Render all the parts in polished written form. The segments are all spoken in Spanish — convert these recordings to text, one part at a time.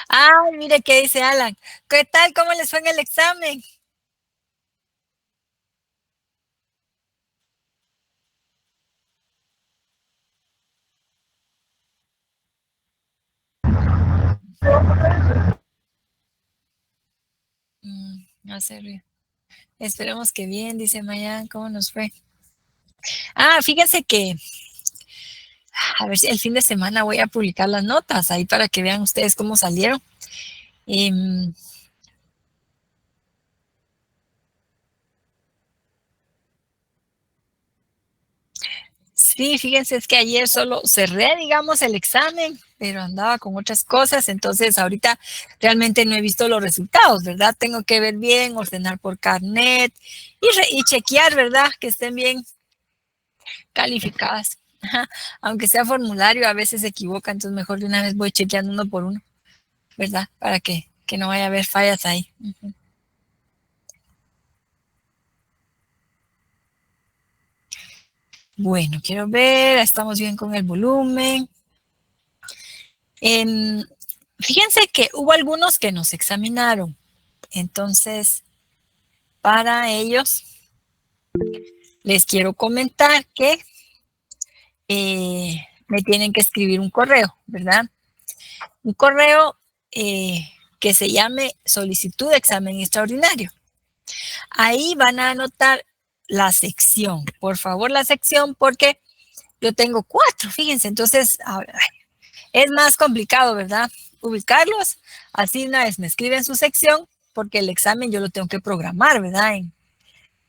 Ay, mire qué dice Alan. ¿Qué tal? ¿Cómo les fue en el examen? No sé, esperemos que bien, dice Mayan. ¿Cómo nos fue? Fíjense que, a ver si el fin de semana voy a publicar las notas ahí para que vean ustedes cómo salieron. Em, sí, fíjense, es que ayer solo cerré, digamos, el examen, pero andaba con otras cosas, entonces ahorita realmente no he visto los resultados, ¿verdad? Tengo que ver bien, ordenar por carnet y chequear, ¿verdad? Que estén bien calificadas. Aunque sea formulario, a veces se equivoca, entonces mejor de una vez voy chequeando uno por uno, ¿verdad? Para que no vaya a haber fallas ahí. Bueno, quiero ver, estamos bien con el volumen. Em, Fíjense que hubo algunos que nos examinaron, entonces para ellos les quiero comentar que me tienen que escribir un correo, ¿verdad? Un correo que se llame solicitud de examen extraordinario. Ahí van a anotar la sección, por favor, la sección, porque yo tengo 4, fíjense, entonces es más complicado, ¿verdad? Ubicarlos, así una vez me escriben su sección, porque el examen yo lo tengo que programar, ¿verdad?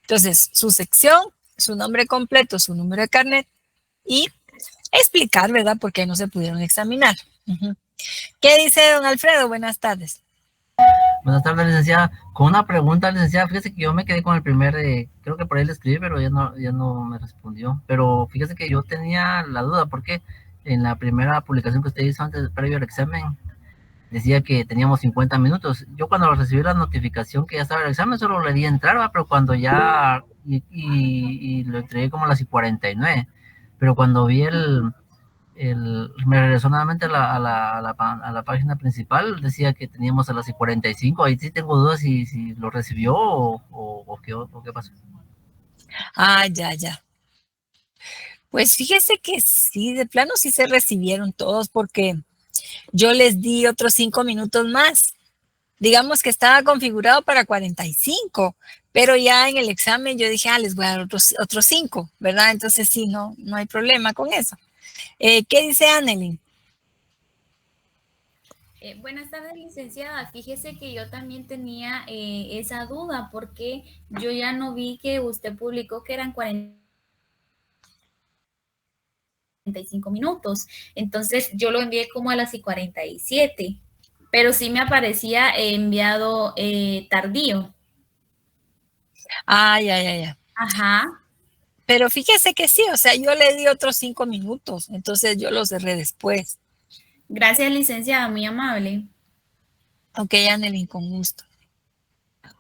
Entonces, su sección, su nombre completo, su número de carnet y explicar, ¿verdad? Por qué no se pudieron examinar. ¿Qué dice don Alfredo? Buenas tardes. Buenas tardes, licenciada. Con una pregunta, licenciada, fíjese que yo me quedé con el primer, creo que por ahí le escribí, pero ya no me respondió. Pero fíjese que yo tenía la duda, porque en la primera publicación que usted hizo antes, previo al examen, decía que teníamos 50 minutos. Yo cuando recibí la notificación que ya estaba el examen, solo le di entrar, ¿va? Pero cuando ya, y lo entregué como a las 49. Pero cuando vi me regresó nuevamente a la página principal, decía que teníamos a las 45, ahí sí tengo dudas si lo recibió o qué pasó. Ya, ya. Pues fíjese que sí, de plano sí se recibieron todos porque yo les di otros 5 minutos más. Digamos que estaba configurado para 45, pero ya en el examen yo dije, les voy a dar otros 5, ¿verdad? Entonces sí, no hay problema con eso. ¿Qué dice Annelyn? Buenas tardes, licenciada. Fíjese que yo también tenía esa duda porque yo ya no vi que usted publicó que eran 45 minutos. Entonces yo lo envié como a las 47, pero sí me aparecía enviado tardío. Ya. Ajá. Pero fíjese que sí, o sea, yo le di otros 5 minutos, entonces yo los cerré después. Gracias, licenciada, muy amable. Ok, Annelyn, con gusto.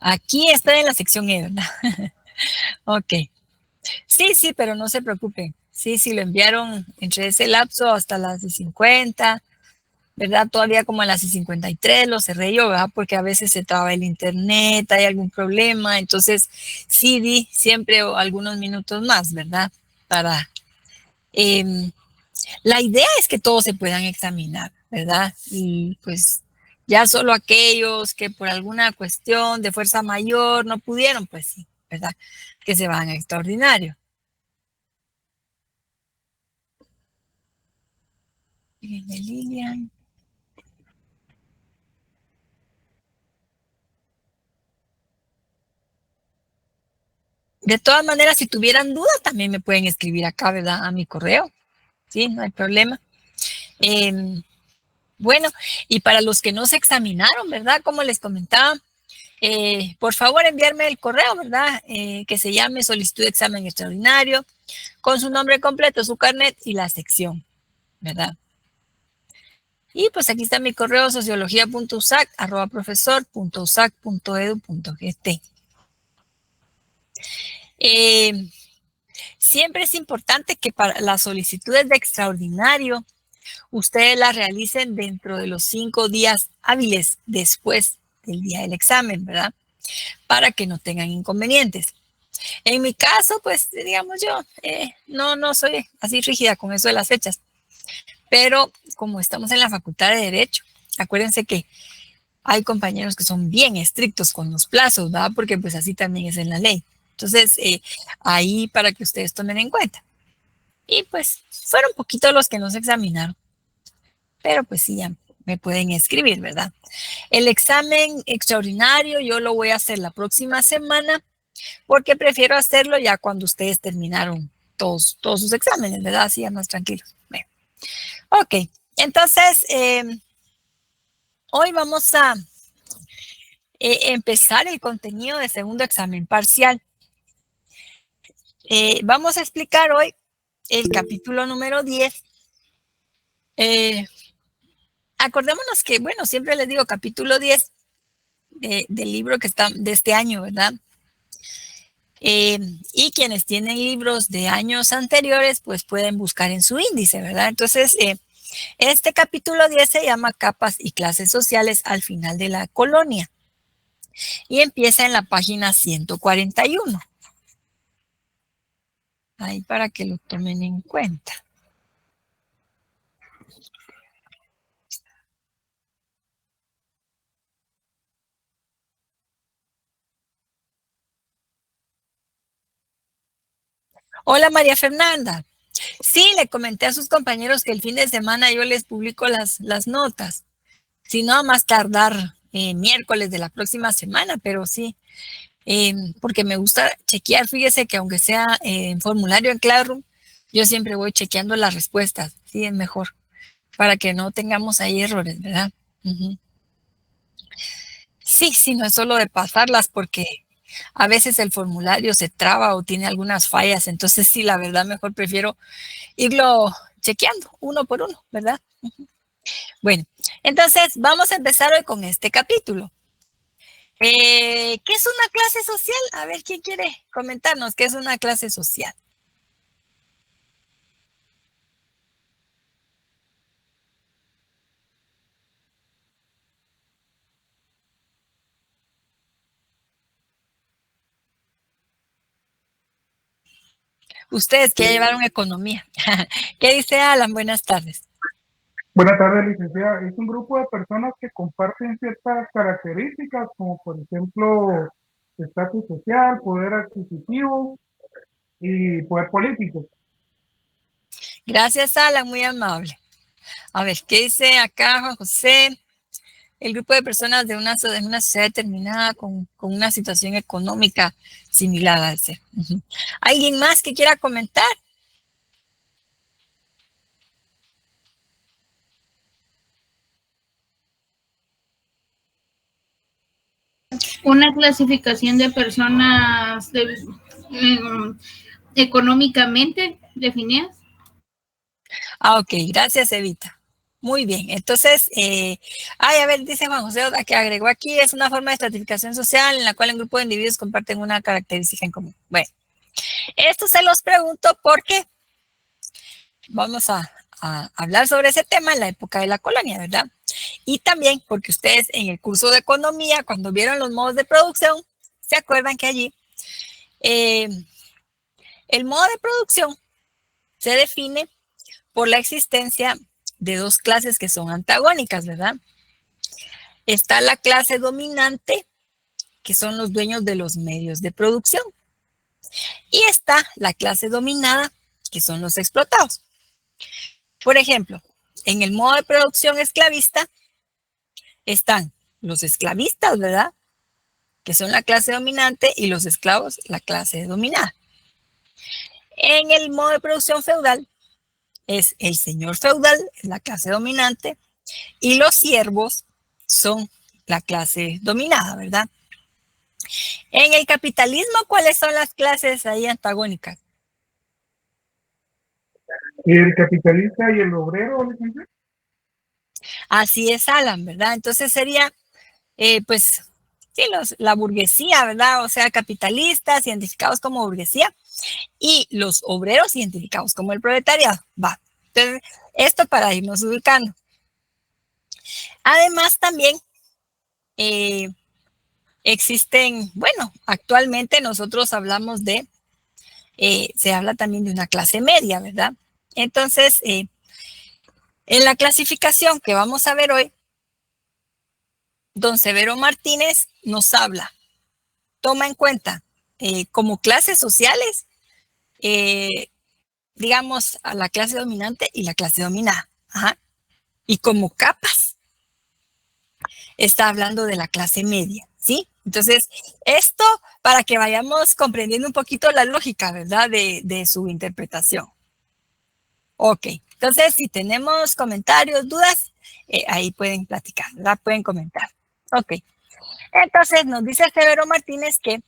Aquí está en la sección E, ¿verdad? Ok. Sí, pero no se preocupe. Sí, lo enviaron entre ese lapso hasta las 50, ¿verdad? Todavía como a las 53 lo cerré yo, ¿verdad? Porque a veces se traba el internet, hay algún problema, entonces sí di siempre algunos minutos más, ¿verdad? Para... la idea es que todos se puedan examinar, ¿verdad? Y pues ya solo aquellos que por alguna cuestión de fuerza mayor no pudieron, pues sí, ¿verdad? Que se van a extraordinario. Lilian. De todas maneras, si tuvieran dudas, también me pueden escribir acá, ¿verdad? A mi correo. Sí, no hay problema. Bueno, y para los que no se examinaron, ¿verdad? Como les comentaba, por favor enviarme el correo, ¿verdad? Que se llame solicitud de examen extraordinario, con su nombre completo, su carnet y la sección, ¿verdad? Y pues aquí está mi correo sociología.usac@profesor.usac.edu.gt. Siempre es importante que para las solicitudes de extraordinario ustedes la realicen dentro de los 5 días hábiles después del día del examen, ¿verdad? Para que no tengan inconvenientes. En mi caso, pues, digamos yo, no soy así rígida con eso de las fechas, pero como estamos en la Facultad de Derecho, acuérdense que hay compañeros que son bien estrictos con los plazos, ¿verdad? Porque pues así también es en la ley. Entonces, ahí para que ustedes tomen en cuenta. Y pues fueron poquitos los que no se examinaron, pero pues sí, ya me pueden escribir, ¿verdad? El examen extraordinario yo lo voy a hacer la próxima semana porque prefiero hacerlo ya cuando ustedes terminaron todos sus exámenes, ¿verdad? Así ya más tranquilos. Bueno. Ok, entonces hoy vamos a empezar el contenido de segundo examen parcial. Vamos a explicar hoy el capítulo número 10. Acordémonos que, bueno, siempre les digo capítulo 10 del libro que está de este año, ¿verdad? Y quienes tienen libros de años anteriores, pues pueden buscar en su índice, ¿verdad? Entonces, este capítulo 10 se llama Capas y Clases Sociales al final de la colonia y empieza en la página 141. Ahí para que lo tomen en cuenta. Hola María Fernanda. Sí, le comenté a sus compañeros que el fin de semana yo les publico las notas. Si no, a más tardar miércoles de la próxima semana, pero sí, porque me gusta chequear. Fíjese que aunque sea en formulario en Classroom, yo siempre voy chequeando las respuestas. Sí, es mejor, para que no tengamos ahí errores, ¿verdad? Sí, no es solo de pasarlas, porque a veces el formulario se traba o tiene algunas fallas, entonces sí, la verdad, mejor prefiero irlo chequeando uno por uno, ¿verdad? Bueno, entonces vamos a empezar hoy con este capítulo. ¿Qué es una clase social? A ver, ¿quién quiere comentarnos qué es una clase social? Ustedes que ya llevaron economía. ¿Qué dice Alan? Buenas tardes. Buenas tardes, licenciada. Es un grupo de personas que comparten ciertas características, como por ejemplo, estatus social, poder adquisitivo y poder político. Gracias, Alan, muy amable. A ver, ¿qué dice acá Juan José? El grupo de personas de una sociedad determinada con una situación económica similar a ese. ¿Alguien más que quiera comentar? Una clasificación de personas económicamente definidas. Ok, gracias, Evita. Muy bien, entonces, a ver, dice Juan José, que agregó aquí, es una forma de estratificación social en la cual un grupo de individuos comparten una característica en común. Bueno, esto se los pregunto porque vamos a hablar sobre ese tema en la época de la colonia, ¿verdad? Y también porque ustedes en el curso de economía, cuando vieron los modos de producción, se acuerdan que allí el modo de producción se define por la existencia de dos clases que son antagónicas, ¿verdad? Está la clase dominante, que son los dueños de los medios de producción. Y está la clase dominada, que son los explotados. Por ejemplo, en el modo de producción esclavista están los esclavistas, ¿verdad? Que son la clase dominante, y los esclavos, la clase dominada. En el modo de producción feudal es el señor feudal, la clase dominante, y los siervos son la clase dominada, ¿verdad? En el capitalismo, ¿cuáles son las clases ahí antagónicas? El capitalista y el obrero, licenciada. Así es, Alan, ¿verdad? Entonces sería, pues, sí, la burguesía, ¿verdad? O sea, capitalistas identificados como burguesía y los obreros identificados como el proletariado. Va. Entonces, esto para irnos ubicando. Además, también existen, bueno, actualmente nosotros hablamos de, se habla también de una clase media, ¿verdad? Entonces, en la clasificación que vamos a ver hoy, don Severo Martínez nos habla, toma en cuenta como clases sociales, digamos, a la clase dominante y la clase dominada. Ajá. Y como capas, está hablando de la clase media, ¿sí? Entonces, esto para que vayamos comprendiendo un poquito la lógica, ¿verdad? De su interpretación. Ok, entonces si tenemos comentarios, dudas, ahí pueden platicar, ¿verdad? Pueden comentar. Ok, entonces nos dice Severo Martínez que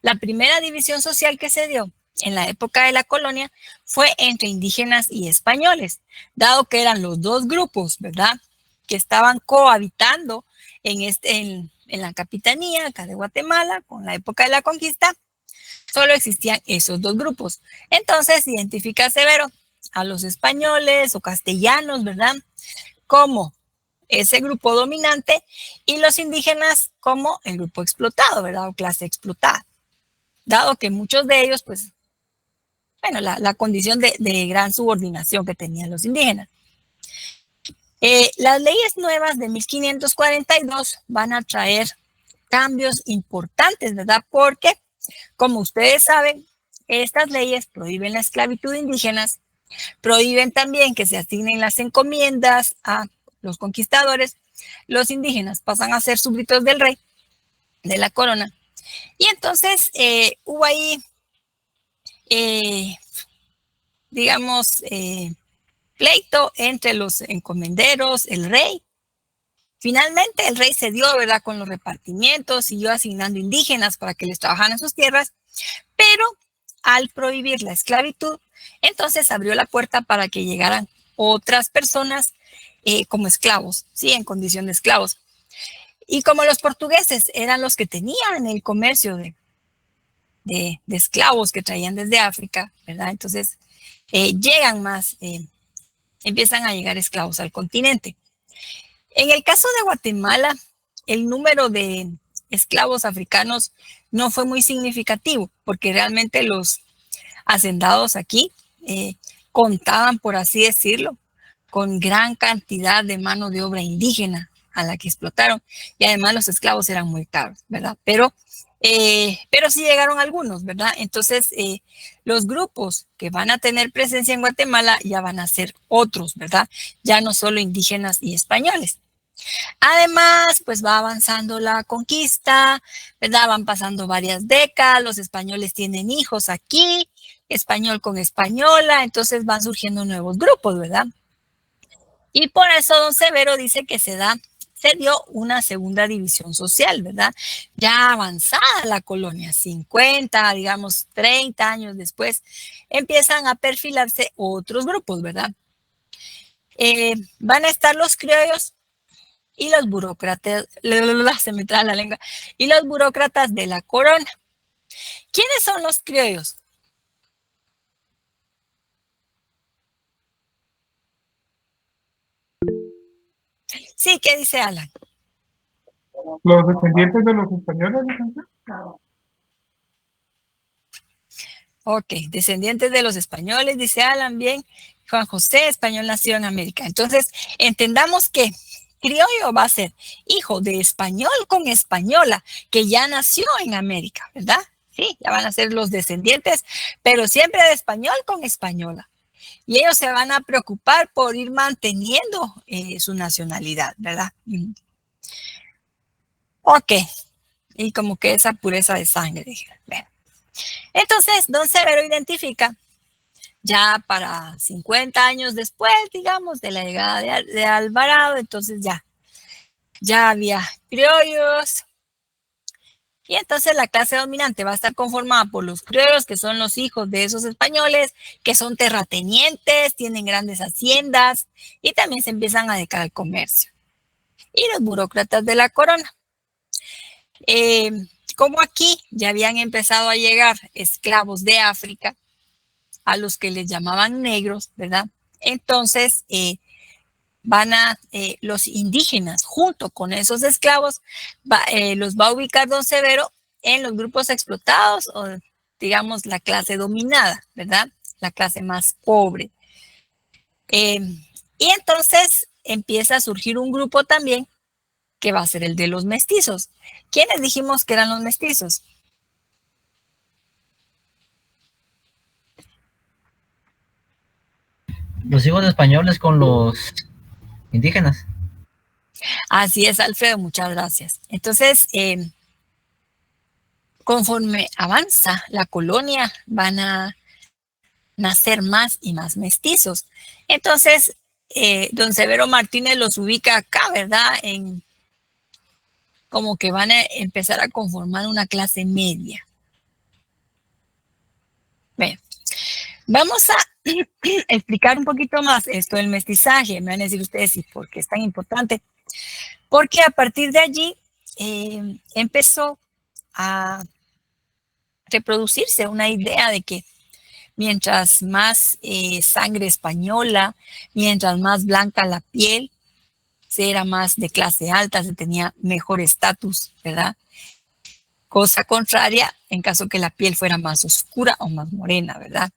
la primera división social que se dio en la época de la colonia fue entre indígenas y españoles, dado que eran los dos grupos, ¿verdad? Que estaban cohabitando en la capitanía acá de Guatemala con la época de la conquista, solo existían esos dos grupos. Entonces identifica Severo a los españoles o castellanos, ¿verdad? Como ese grupo dominante y los indígenas como el grupo explotado, ¿verdad? O clase explotada. Dado que muchos de ellos, pues, bueno, la condición de gran subordinación que tenían los indígenas. Las leyes nuevas de 1542 van a traer cambios importantes, ¿verdad? Porque, como ustedes saben, estas leyes prohíben la esclavitud de indígenas, prohíben también que se asignen las encomiendas a los conquistadores. Los indígenas pasan a ser súbditos del rey, de la corona. Y entonces hubo ahí, digamos, pleito entre los encomenderos, el rey. Finalmente el rey se dio, ¿verdad?, con los repartimientos, siguió asignando indígenas para que les trabajaran en sus tierras, pero al prohibir la esclavitud, entonces abrió la puerta para que llegaran otras personas como esclavos, ¿sí?, en condición de esclavos. Y como los portugueses eran los que tenían el comercio de esclavos que traían desde África, ¿verdad? Entonces llegan más, empiezan a llegar esclavos al continente. En el caso de Guatemala, el número de esclavos africanos no fue muy significativo, porque realmente los hacendados aquí contaban, por así decirlo, con gran cantidad de mano de obra indígena a la que explotaron, y además los esclavos eran muy caros, ¿verdad? Pero sí llegaron algunos, ¿verdad? Entonces, los grupos que van a tener presencia en Guatemala ya van a ser otros, ¿verdad? Ya no solo indígenas y españoles. Además, pues va avanzando la conquista, ¿verdad? Van pasando varias décadas, los españoles tienen hijos aquí, español con española, entonces van surgiendo nuevos grupos, ¿verdad? Y por eso don Severo dice que se dio una segunda división social, ¿verdad? Ya avanzada la colonia, 50, digamos 30 años después, empiezan a perfilarse otros grupos, ¿verdad? Van a estar los criollos y los burócratas, se me traba la lengua, y los burócratas de la corona. ¿Quiénes son los criollos? Sí, ¿qué dice Alan? Los descendientes de los españoles, licenciado. Ok, descendientes de los españoles, dice Alan, bien. Juan José, español nació en América. Entonces, entendamos que criollo va a ser hijo de español con española, que ya nació en América, ¿verdad? Sí, ya van a ser los descendientes, pero siempre de español con española. Y ellos se van a preocupar por ir manteniendo su nacionalidad, ¿verdad? Ok, y como que esa pureza de sangre, dije. Bueno. Entonces, don Severo identifica, ya para 50 años después, digamos, de la llegada de Alvarado, entonces ya había criollos. Y entonces la clase dominante va a estar conformada por los criollos, que son los hijos de esos españoles, que son terratenientes, tienen grandes haciendas y también se empiezan a dedicar al comercio. Y los burócratas de la corona. Como aquí ya habían empezado a llegar esclavos de África, a los que les llamaban negros, ¿verdad? Entonces, van a los indígenas, junto con esos esclavos, los va a ubicar don Severo en los grupos explotados o, digamos, la clase dominada, ¿verdad? La clase más pobre. Y entonces empieza a surgir un grupo también que va a ser el de los mestizos. ¿Quiénes dijimos que eran los mestizos? Los hijos españoles con los indígenas. Así es, Alfredo, muchas gracias. Entonces, conforme avanza la colonia, van a nacer más y más mestizos. Entonces, don Severo Martínez los ubica acá, ¿verdad? Como que van a empezar a conformar una clase media. Bien, vamos a explicar un poquito más esto del mestizaje. Me van a decir ustedes, ¿y por qué es tan importante? Porque a partir de allí empezó a reproducirse una idea de que mientras más sangre española, mientras más blanca la piel, se era más de clase alta, se tenía mejor estatus, ¿verdad? Cosa contraria en caso que la piel fuera más oscura o más morena, ¿verdad?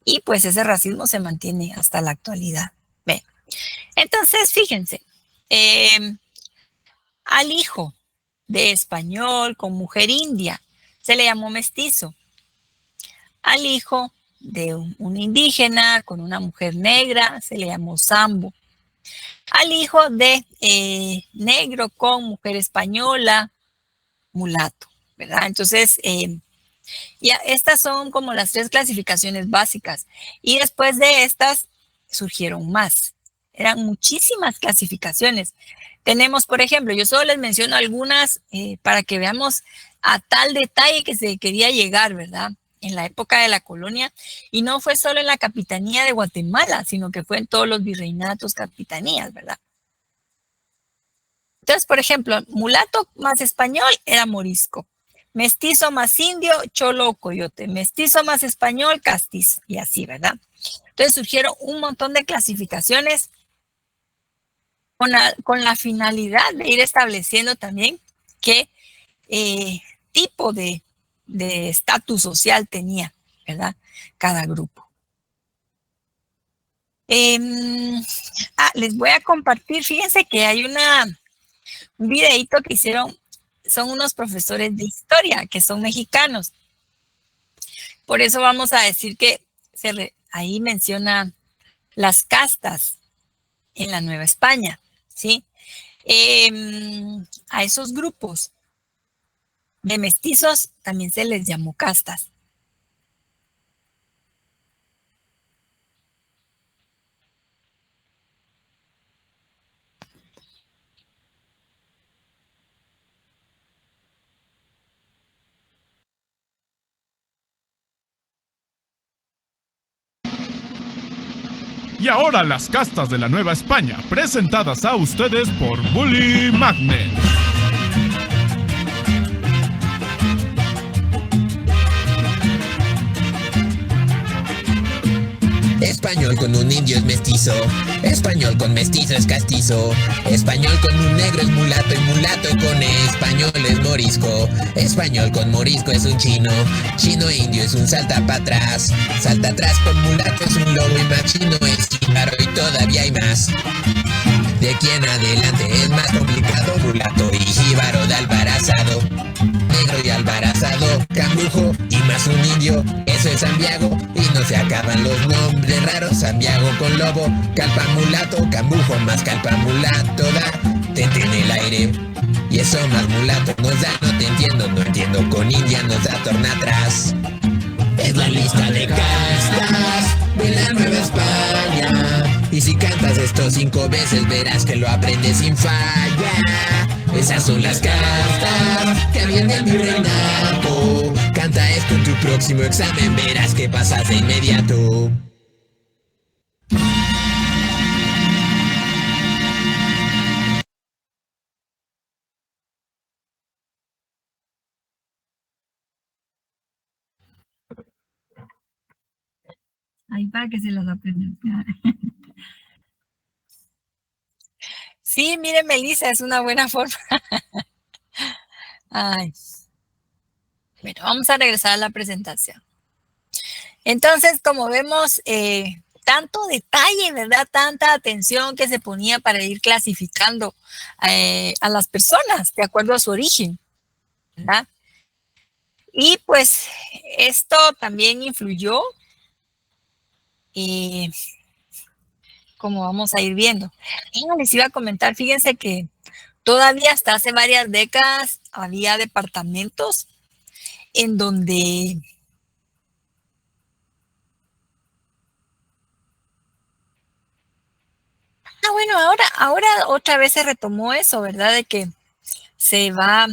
Y pues ese racismo se mantiene hasta la actualidad. Bien. Entonces, fíjense, al hijo de español con mujer india se le llamó mestizo. Al hijo de un indígena con una mujer negra se le llamó sambo. Al hijo de negro con mujer española, mulato, ¿verdad? Entonces, ya estas son como las 3 clasificaciones básicas. Y después de estas surgieron más. Eran muchísimas clasificaciones. Tenemos, por ejemplo, yo solo les menciono algunas para que veamos a tal detalle que se quería llegar, ¿verdad? En la época de la colonia, y no fue solo en la capitanía de Guatemala, sino que fue en todos los virreinatos, capitanías, ¿verdad? Entonces, por ejemplo, mulato más español era morisco, mestizo más indio, cholo o coyote, mestizo más español, castizo, y así, ¿verdad? Entonces surgieron un montón de clasificaciones con la finalidad de ir estableciendo también qué tipo de estatus social tenía, ¿verdad? Cada grupo. Les voy a compartir, fíjense que hay un videito que hicieron, son unos profesores de historia que son mexicanos. Por eso vamos a decir que ahí menciona las castas en la Nueva España, ¿sí? A esos grupos de mestizos también se les llamó castas. Y ahora las castas de la Nueva España, presentadas a ustedes por Bully Magnet. Español con un indio es mestizo, español con mestizo es castizo, español con un negro es mulato y mulato con español es morisco, español con morisco es un chino, chino e indio es un salta para atrás, salta atrás con mulato es un lobo y más chino es jíbaro y todavía hay más. De aquí en adelante es más complicado, mulato y jíbaro de albarazado, negro y albarazado, cambrujo y más un indio, eso es Santiago y no se acaban los nombres raros, Santiago con lobo, calpa mulato, cambrujo más calpa mulato da, tente en el aire y eso más mulato nos da, no te entiendo, no entiendo, con india nos da torna atrás. Es la lista de castas de la Nueva España. Y si cantas esto 5 veces verás que lo aprendes sin falla. Esas son las cartas que vienen del virreinato. Canta esto en tu próximo examen, verás que pasas de inmediato. Ahí para que se las aprendan. Sí, mire, Melissa, es una buena forma. Ay. Bueno, vamos a regresar a la presentación. Entonces, como vemos, tanto detalle, ¿verdad? Tanta atención que se ponía para ir clasificando a las personas de acuerdo a su origen, ¿verdad? Y pues esto también influyó, como vamos a ir viendo. Les iba a comentar, fíjense que todavía hasta hace varias décadas había departamentos en donde bueno, ahora otra vez se retomó eso, ¿verdad? De que se va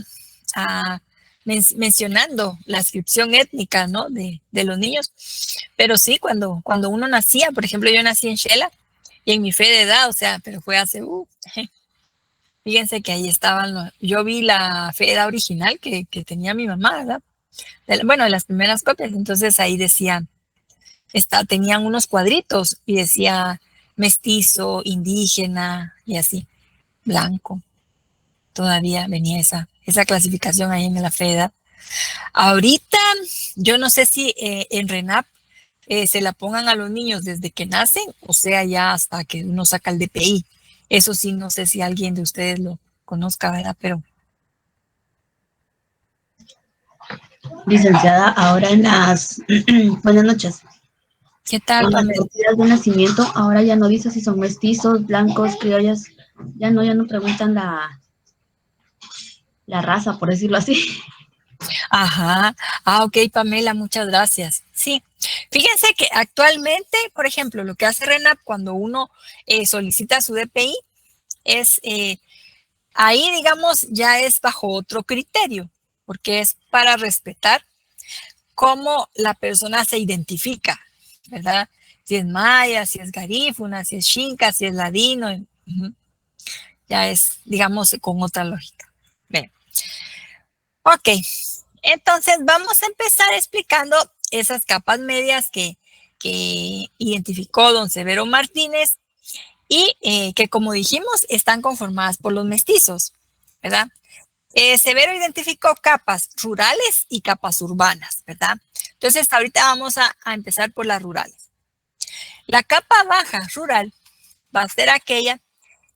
mencionando la ascripción étnica, ¿no? De los niños. Pero sí, cuando uno nacía, por ejemplo, yo nací en Shela y en mi fe de edad, o sea, pero fue hace, fíjense que ahí estaban, yo vi la fe de edad original que tenía mi mamá, ¿verdad? Bueno, de las primeras copias, entonces ahí decían, tenían unos cuadritos y decía mestizo, indígena y así, blanco. Todavía venía esa clasificación ahí en la FEDA. Ahorita, yo no sé si en RENAP se la pongan a los niños desde que nacen, o sea, ya hasta que uno saca el DPI. Eso sí, no sé si alguien de ustedes lo conozca, ¿verdad? Pero... Licenciada, ahora en las... Buenas noches. ¿Qué tal, en las Pamela? partidas de nacimiento, ahora ya no dice si son mestizos, blancos, criollas. Ya no preguntan la raza, por decirlo así. Ajá. Ok, Pamela, muchas gracias. Sí. Fíjense que actualmente, por ejemplo, lo que hace RENAP cuando uno solicita su DPI es, ahí digamos, ya es bajo otro criterio, porque es para respetar cómo la persona se identifica, ¿verdad? Si es maya, si es garífuna, si es xinca, si es ladino, ya es, digamos, con otra lógica. Bien. Ok, entonces vamos a empezar explicando esas capas medias que identificó don Severo Martínez y que, como dijimos, están conformadas por los mestizos, ¿verdad? Severo identificó capas rurales y capas urbanas, ¿verdad? Entonces, ahorita vamos a empezar por las rurales. La capa baja rural va a ser aquella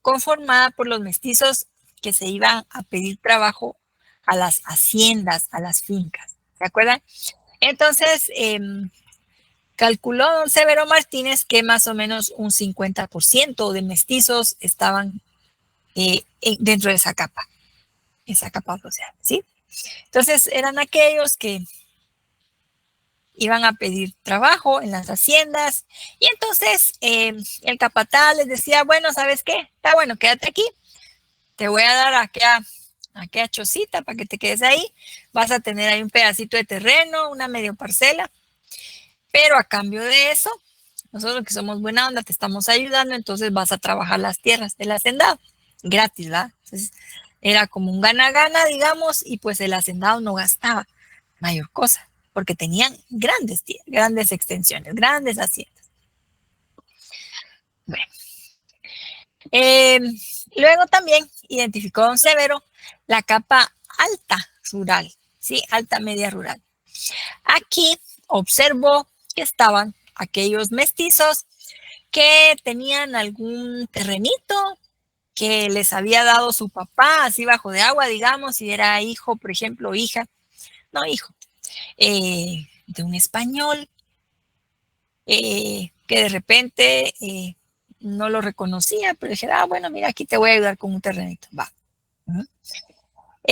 conformada por los mestizos que se iban a pedir trabajo a las haciendas, a las fincas, ¿se acuerdan? Entonces, calculó don Severo Martínez que más o menos un 50% de mestizos estaban dentro de esa capa social, ¿sí? Entonces, eran aquellos que iban a pedir trabajo en las haciendas y entonces el capataz les decía, bueno, ¿sabes qué? Está bueno, quédate aquí, te voy a dar aquella chocita para que te quedes ahí, vas a tener ahí un pedacito de terreno, una medio parcela, pero a cambio de eso, nosotros que somos buena onda te estamos ayudando, entonces vas a trabajar las tierras del hacendado, gratis, ¿verdad? Entonces era como un gana-gana, digamos, y pues el hacendado no gastaba mayor cosa, porque tenían grandes extensiones, grandes haciendas. Bueno. Luego también identificó don Severo la capa alta rural, ¿sí? Alta media rural. Aquí observó que estaban aquellos mestizos que tenían algún terrenito que les había dado su papá, así bajo de agua, digamos, si era hijo, por ejemplo, hija, no hijo, de un español, que de repente no lo reconocía, pero dije, bueno, mira, aquí te voy a ayudar con un terrenito, va.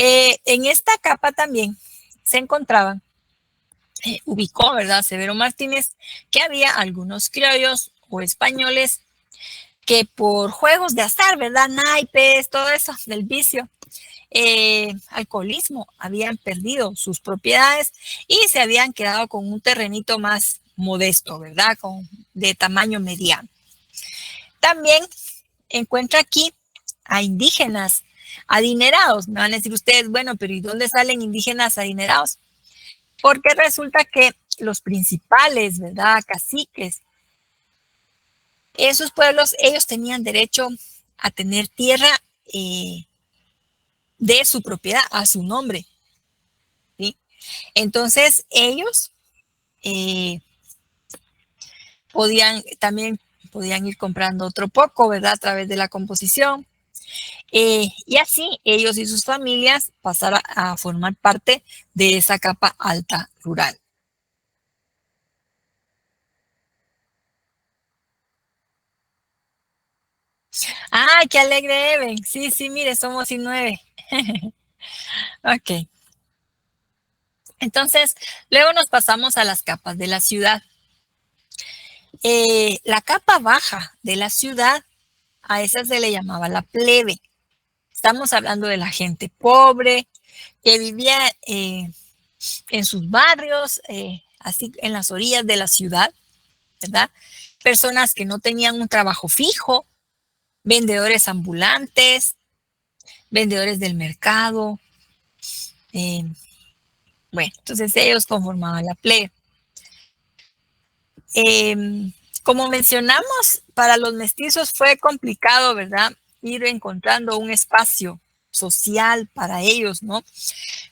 En esta capa también se encontraban, ubicó, ¿verdad? Severo Martínez, que había algunos criollos o españoles que por juegos de azar, ¿verdad? Naipes, todo eso del vicio, alcoholismo, habían perdido sus propiedades y se habían quedado con un terrenito más modesto, ¿verdad? De tamaño mediano. También encuentra aquí a indígenas adinerados. Me van a decir ustedes, bueno, pero ¿y dónde salen indígenas adinerados? Porque resulta que los principales, ¿verdad? Caciques Esos pueblos, ellos tenían derecho a tener tierra de su propiedad, a su nombre, ¿sí? Entonces, ellos también podían ir comprando otro poco, ¿verdad? A través de la composición. Y así ellos y sus familias pasaron a formar parte de esa capa alta rural. ¡Ah, qué alegre, Even! Sí, sí, mire, somos 9. Ok. Entonces, luego nos pasamos a las capas de la ciudad. La capa baja de la ciudad, a esa se le llamaba la plebe. Estamos hablando de la gente pobre que vivía en sus barrios, así en las orillas de la ciudad, ¿verdad? Personas que no tenían un trabajo fijo, vendedores ambulantes, vendedores del mercado. Bueno, entonces ellos conformaban la plebe. Como mencionamos, para los mestizos fue complicado, ¿verdad? Ir encontrando un espacio social para ellos, ¿no?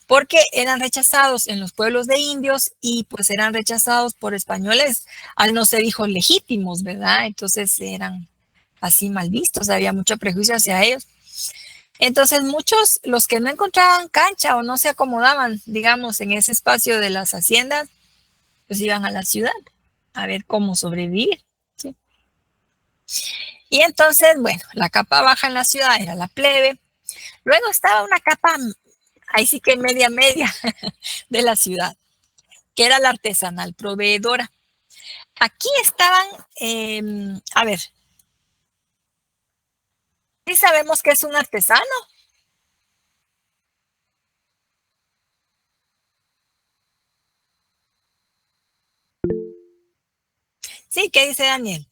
Porque eran rechazados en los pueblos de indios y pues eran rechazados por españoles al no ser hijos legítimos, ¿verdad? Entonces eran así mal vistos, había mucho prejuicio hacia ellos. Entonces muchos, los que no encontraban cancha o no se acomodaban, digamos, en ese espacio de las haciendas, pues iban a la ciudad a ver cómo sobrevivir, ¿sí? Y entonces, bueno, la capa baja en la ciudad era la plebe. Luego estaba una capa, ahí sí que media de la ciudad, que era la artesanal proveedora. Aquí estaban, a ver, ¿sí sabemos qué es un artesano? Sí, ¿qué dice Daniel?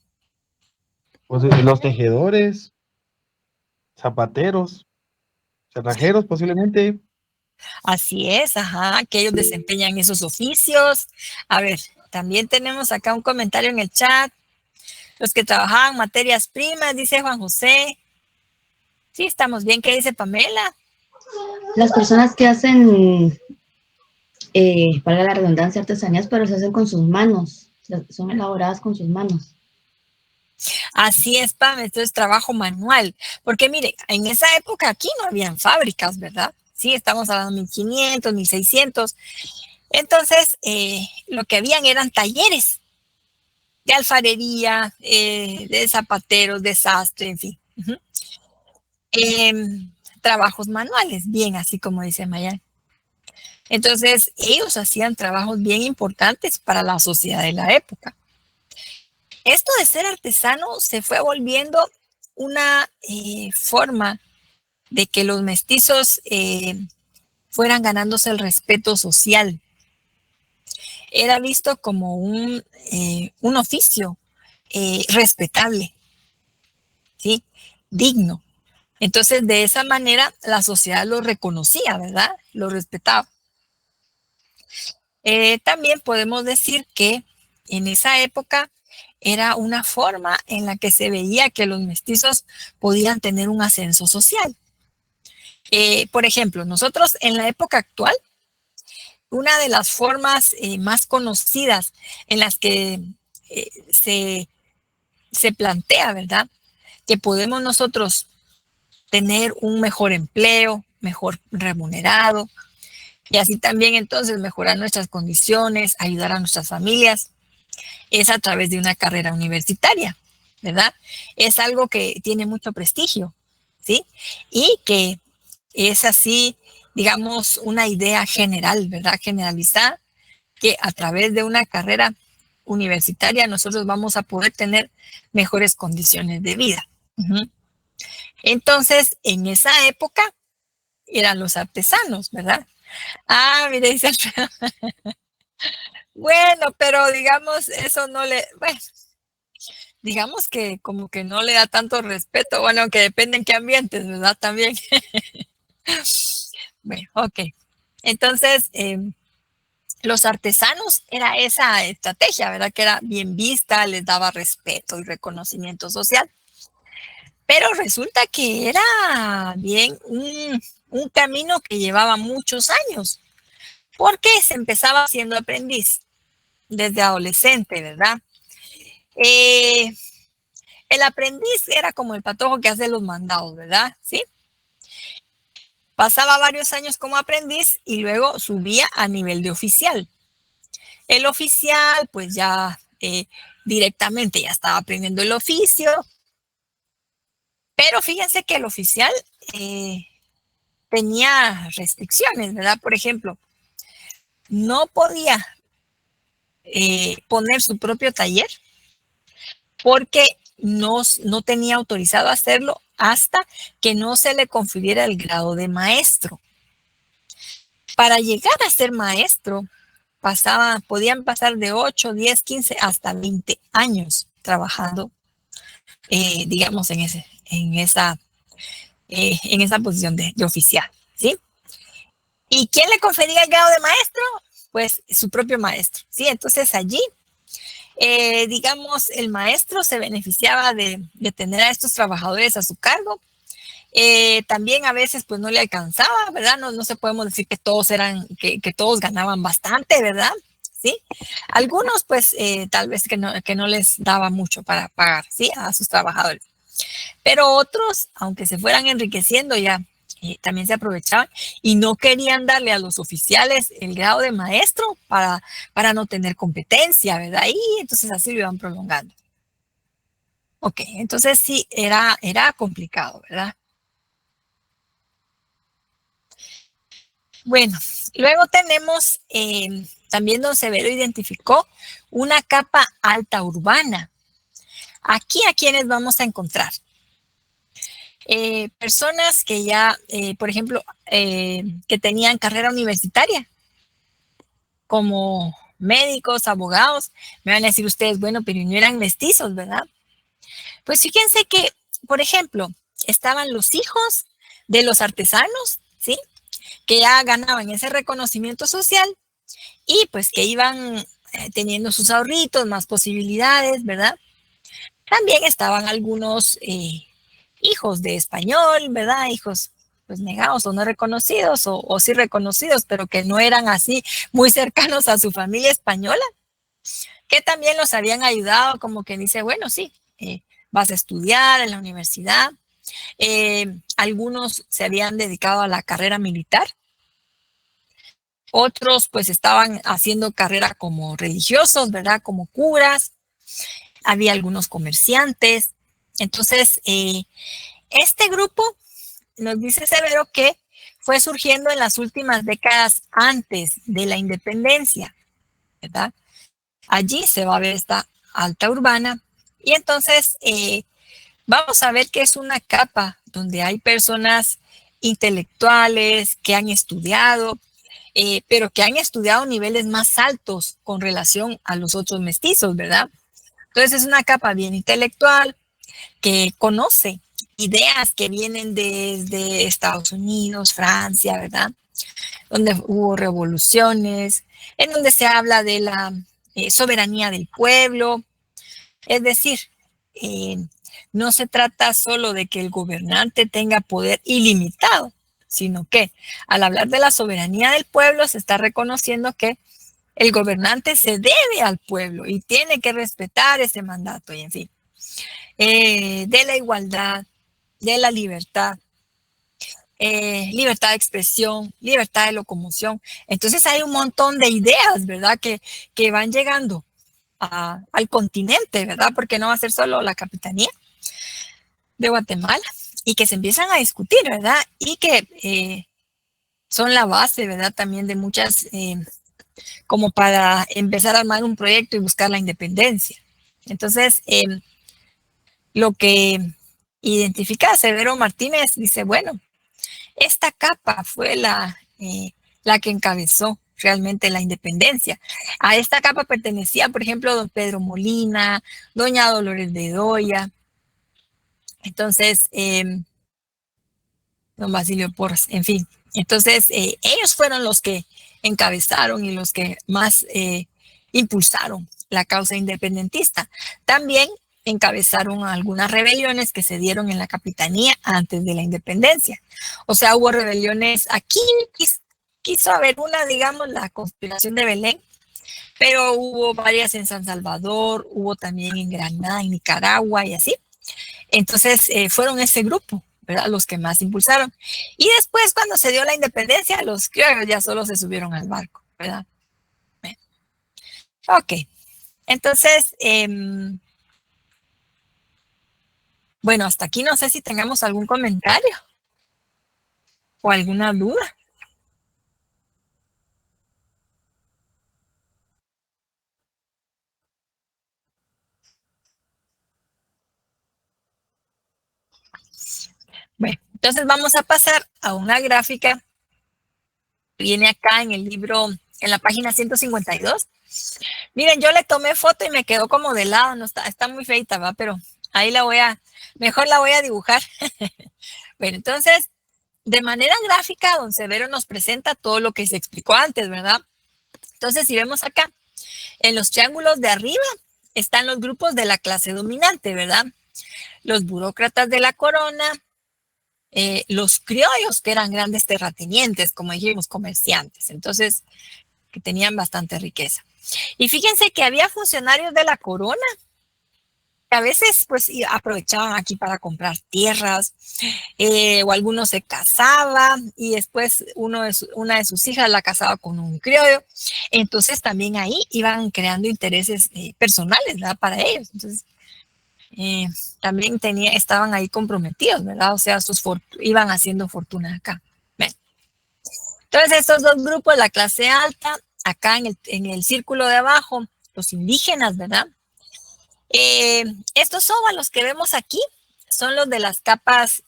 Pues los tejedores, zapateros, cerrajeros posiblemente. Así es, ajá, que ellos desempeñan esos oficios. A ver, también tenemos acá un comentario en el chat. Los que trabajaban materias primas, dice Juan José. Sí, estamos bien. ¿Qué dice Pamela? Las personas que hacen, valga la redundancia, artesanías, pero se hacen con sus manos, son elaboradas con sus manos. Así es, Pam, esto es trabajo manual. Porque mire, en esa época aquí no habían fábricas, ¿verdad? Sí, estamos hablando de 1500, 1600. Entonces, lo que habían eran talleres de alfarería, de zapateros, de sastre, en fin. Trabajos manuales, bien, así como dice Mayan. Entonces, ellos hacían trabajos bien importantes para la sociedad de la época. Esto de ser artesano se fue volviendo una forma de que los mestizos fueran ganándose el respeto social. Era visto como un oficio respetable, ¿sí? Digno. Entonces, de esa manera, la sociedad lo reconocía, ¿verdad? Lo respetaba. También podemos decir que en esa época era una forma en la que se veía que los mestizos podían tener un ascenso social. Por ejemplo, nosotros en la época actual, una de las formas más conocidas en las que se plantea, ¿verdad? Que podemos nosotros tener un mejor empleo, mejor remunerado, y así también entonces mejorar nuestras condiciones, ayudar a nuestras familias, es a través de una carrera universitaria, ¿verdad? Es algo que tiene mucho prestigio, ¿sí? Y que es así, digamos, una idea general, ¿verdad? Generalizada, que a través de una carrera universitaria nosotros vamos a poder tener mejores condiciones de vida. Entonces, en esa época eran los artesanos, ¿verdad? Ah, mire, dice Alfredo. Bueno, pero digamos, eso no le, bueno, digamos que como que no le da tanto respeto, bueno, aunque depende en qué ambientes, ¿verdad? También. Bueno, ok. Entonces, los artesanos era esa estrategia, ¿verdad? Que era bien vista, les daba respeto y reconocimiento social. Pero resulta que era bien un camino que llevaba muchos años, porque se empezaba siendo aprendiz desde adolescente, ¿verdad? El aprendiz era como el patojo que hace los mandados, ¿verdad? ¿Sí? Pasaba varios años como aprendiz y luego subía a nivel de oficial. El oficial, pues ya directamente ya estaba aprendiendo el oficio, pero fíjense que el oficial tenía restricciones, ¿verdad? Por ejemplo, no podía poner su propio taller porque no tenía autorizado hacerlo hasta que no se le confiriera el grado de maestro. Para llegar a ser maestro, podían pasar de 8, 10, 15 hasta 20 años trabajando, digamos, en esa posición de oficial, ¿sí? ¿Y quién le confería el grado de maestro? Pues su propio maestro, ¿sí? Entonces allí, digamos, el maestro se beneficiaba de tener a estos trabajadores a su cargo. También a veces pues no le alcanzaba, ¿verdad? No se podemos decir que todos que todos ganaban bastante, ¿verdad? ¿Sí? Algunos pues tal vez que no les daba mucho para pagar, ¿sí? A sus trabajadores. Pero otros, aunque se fueran enriqueciendo ya, también se aprovechaban y no querían darle a los oficiales el grado de maestro para no tener competencia, ¿verdad? Y entonces así lo iban prolongando. Ok, entonces sí, era complicado, ¿verdad? Bueno, luego tenemos, también don Severo identificó una capa alta urbana. Aquí, ¿a quiénes vamos a encontrar? Personas que ya, por ejemplo, que tenían carrera universitaria, como médicos, abogados. Me van a decir ustedes, bueno, pero no eran mestizos, ¿verdad? Pues fíjense que, por ejemplo, estaban los hijos de los artesanos, ¿sí? Que ya ganaban ese reconocimiento social y pues que iban teniendo sus ahorritos, más posibilidades, ¿verdad? También estaban algunos hijos de español, ¿verdad? Hijos pues negados o no reconocidos o sí reconocidos, pero que no eran así muy cercanos a su familia española, que también los habían ayudado, como que dice, bueno, sí, vas a estudiar en la universidad. Algunos se habían dedicado a la carrera militar. Otros pues estaban haciendo carrera como religiosos, ¿verdad? Como curas. Había algunos comerciantes. Entonces, este grupo, nos dice Severo, que fue surgiendo en las últimas décadas antes de la independencia, ¿verdad? Allí se va a ver esta alta urbana. Y entonces, vamos a ver que es una capa donde hay personas intelectuales que han estudiado, pero que han estudiado niveles más altos con relación a los otros mestizos, ¿verdad? Entonces es una capa bien intelectual que conoce ideas que vienen desde Estados Unidos, Francia, ¿verdad? Donde hubo revoluciones, en donde se habla de la soberanía del pueblo. Es decir, no se trata solo de que el gobernante tenga poder ilimitado, sino que al hablar de la soberanía del pueblo se está reconociendo que el gobernante se debe al pueblo y tiene que respetar ese mandato y en fin, de la igualdad, de la libertad, libertad de expresión, libertad de locomoción. Entonces hay un montón de ideas, ¿verdad? Que van llegando al continente, ¿verdad? Porque no va a ser solo la capitanía de Guatemala y que se empiezan a discutir, ¿verdad? Y que son la base, ¿verdad? También de muchas, como para empezar a armar un proyecto y buscar la independencia. Entonces, lo que identifica Severo Martínez dice, bueno, esta capa fue la que encabezó realmente la independencia. A esta capa pertenecía, por ejemplo, don Pedro Molina, doña Dolores de Doya, entonces, don Basilio Porras, en fin, Entonces, ellos fueron los que encabezaron y los que más impulsaron la causa independentista. También encabezaron algunas rebeliones que se dieron en la capitanía antes de la independencia. O sea, hubo rebeliones aquí, quiso haber una, digamos, la conspiración de Belén, pero hubo varias en San Salvador, hubo también en Granada, en Nicaragua y así. Entonces, fueron ese grupo, ¿verdad?, los que más impulsaron. Y después, cuando se dio la independencia, los criollos ya solo se subieron al barco, ¿verdad? Ok. Entonces, bueno, hasta aquí no sé si tengamos algún comentario o alguna duda. Bueno, entonces vamos a pasar a una gráfica que viene acá en el libro, en la página 152. Miren, yo le tomé foto y me quedó como de lado, no está muy feita, ¿va? Pero ahí mejor la voy a dibujar. Bueno, entonces, de manera gráfica, don Severo nos presenta todo lo que se explicó antes, ¿verdad? Entonces, si vemos acá, en los triángulos de arriba están los grupos de la clase dominante, ¿verdad? Los burócratas de la corona, los criollos, que eran grandes terratenientes, como dijimos, comerciantes, entonces, que tenían bastante riqueza. Y fíjense que había funcionarios de la corona que a veces pues aprovechaban aquí para comprar tierras, o algunos se casaban y después una de sus hijas la casaba con un criollo. Entonces también ahí iban creando intereses personales, ¿verdad?, para ellos. Entonces también estaban ahí comprometidos, ¿verdad? O sea, iban haciendo fortuna acá. ¿Ven? Entonces estos dos grupos, la clase alta, acá en el círculo de abajo, los indígenas, ¿verdad? Estos óvalos que vemos aquí son los de las capas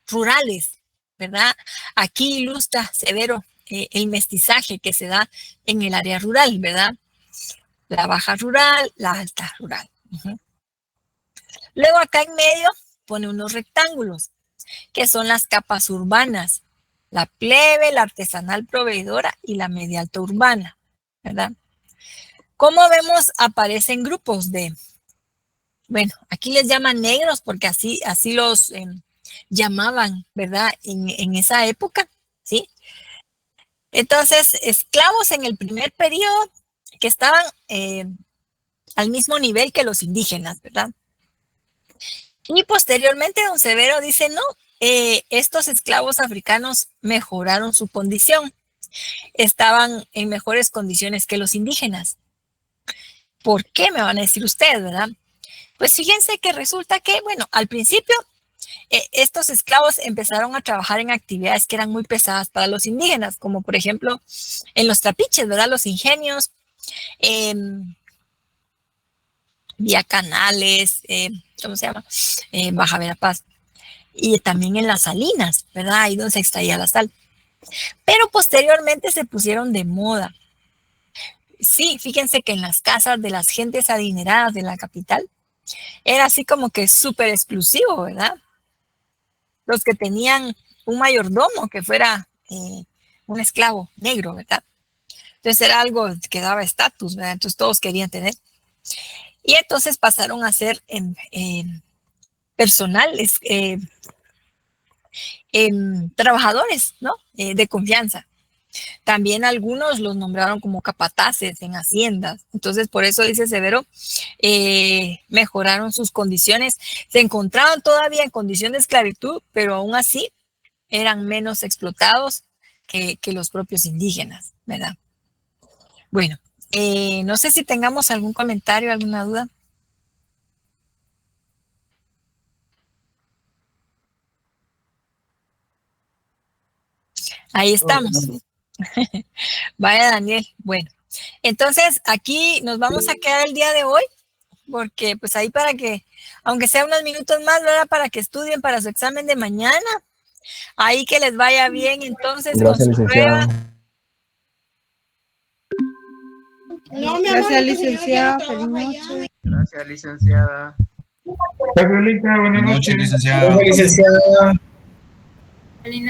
rurales, ¿verdad? Aquí ilustra Severo el mestizaje que se da en el área rural, ¿verdad? La baja rural, la alta rural. Luego acá en medio pone unos rectángulos, que son las capas urbanas, la plebe, la artesanal proveedora y la media alta urbana, ¿verdad? Como vemos, aparecen grupos bueno, aquí les llaman negros porque así los llamaban, ¿verdad?, en esa época, ¿sí? Entonces, esclavos en el primer periodo que estaban al mismo nivel que los indígenas, ¿verdad? Y posteriormente don Severo dice, no, estos esclavos africanos mejoraron su condición, estaban en mejores condiciones que los indígenas. ¿Por qué? Me van a decir ustedes, ¿verdad? Pues fíjense que resulta que, bueno, al principio estos esclavos empezaron a trabajar en actividades que eran muy pesadas para los indígenas, como por ejemplo en los trapiches, ¿verdad? Los ingenios, vía canales, ¿cómo se llama? Baja Verapaz. Y también en las salinas, ¿verdad? Ahí donde se extraía la sal. Pero posteriormente se pusieron de moda. Sí, fíjense que en las casas de las gentes adineradas de la capital era así como que súper exclusivo, ¿verdad? Los que tenían un mayordomo que fuera un esclavo negro, ¿verdad? Entonces era algo que daba estatus, ¿verdad? Entonces todos querían tener. Y entonces pasaron a ser personales, trabajadores, ¿no? De confianza. También algunos los nombraron como capataces en haciendas. Entonces, por eso dice Severo, mejoraron sus condiciones. Se encontraban todavía en condición de esclavitud, pero aún así eran menos explotados que los propios indígenas, ¿verdad? Bueno, no sé si tengamos algún comentario, alguna duda. Ahí estamos. Vaya, Daniel. Bueno, entonces aquí nos vamos a quedar el día de hoy, porque pues ahí para que, aunque sea unos minutos más, ¿verdad?, para que estudien para su examen de mañana. Ahí que les vaya bien, entonces. Gracias, con su licenciada. Gracias, licenciada. Feliz noche. Gracias, licenciada. Gracias, Lisa. Buenas noches. licenciada. Feliz noche.